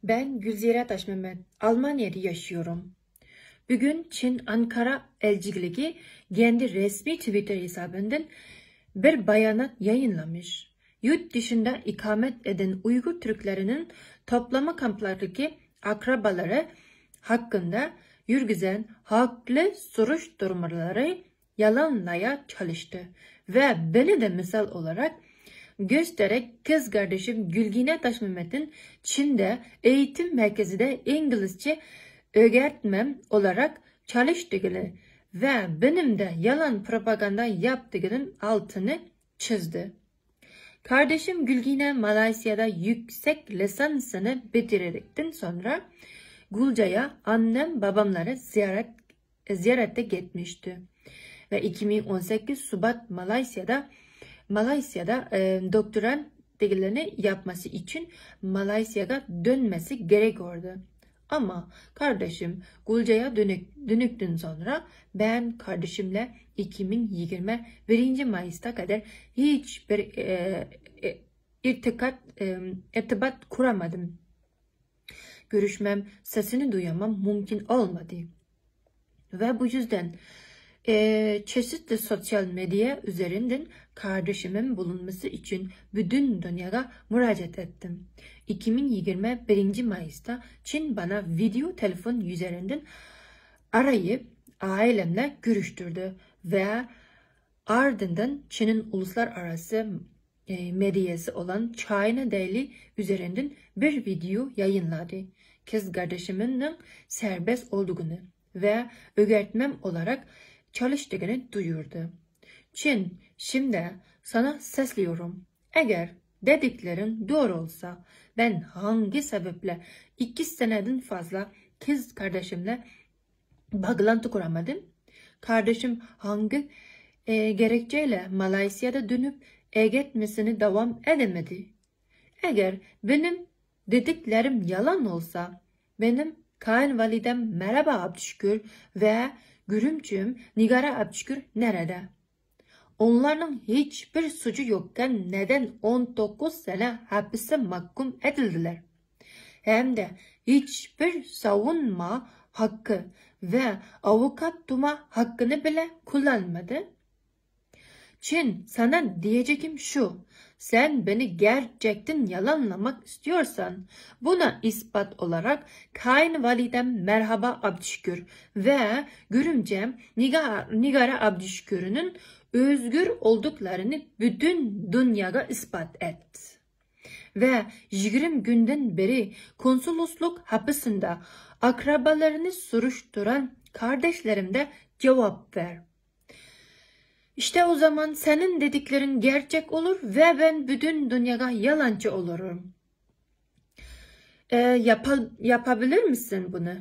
Ben Gülzira Taşmehmet, Almanya'da yaşıyorum. Bugün Çin Ankara elçiliği kendi resmi Twitter hesabından bir bayanat yayınlamış. Yurt dışında ikamet eden Uygur Türklerinin toplama kamplardaki akrabaları hakkında yürüzen haklı soruşturmaları yalanlaya çalıştı. Ve beni de misal olarak göstererek kız kardeşim Gülgine Taşmehmet'in Çin'de eğitim merkezinde İngilizce öğretmen olarak çalıştığını ve benim de yalan propaganda yaptığının altını çizdi. Kardeşim Gülgine Malasya'da yüksek lisansını bitirdikten sonra Gulca'ya annem babamları ziyarete gitmişti. Ve 2018 Şubat Malasya'da doktorantlarını yapması için Malasya'ya dönmesi gerekiyordu. Ama kardeşim Gulca'ya dönükten sonra ben kardeşimle 2021 Mayıs'ta kadar hiçbir irtibat kuramadım. Görüşmem, sesini duyamam mümkün olmadı. Ve bu yüzden çeşitli sosyal medya üzerinden kardeşimin bulunması için bütün dünyaya müracaat ettim. 2021 Mayıs'ta Çin bana video telefon üzerinden arayıp ailemle görüştürdü ve ardından Çin'in uluslararası medyası olan China Daily üzerinden bir video yayınladı. Kız kardeşimin serbest olduğunu ve öğretmen olarak çalıştığını duyurdu. Çin, şimdi sana sesliyorum. Eğer dediklerin doğru olsa ben hangi sebeple 2 seneden fazla kız kardeşimle bağlantı kuramadım? Kardeşim hangi gerekçeyle Malasya'da dönüp eğitmesini devam edemedi? Eğer benim dediklerim yalan olsa benim kayınvalidem Merhaba Abdüşkür ve görümcüm Nigara Abdüşkür nerede? Onların hiçbir suçu yokken neden 19 sene hapise mahkum edildiler? Hem de hiçbir savunma hakkı ve avukat tutma hakkını bile kullanmadı. Çin, sana diyeceğim şu: sen beni gerçekten yalanlamak istiyorsan buna ispat olarak kayınvalidem Merhaba Abdüşkür ve görümcem Nigara Abdüşkür'ün özgür olduklarını bütün dünyaya ispat et. Ve 20 günden beri konsolosluk hapısında akrabalarını soruşturan kardeşlerim de cevap ver. İşte o zaman senin dediklerin gerçek olur ve ben bütün dünyaya yalancı olurum. Yapabilir misin bunu?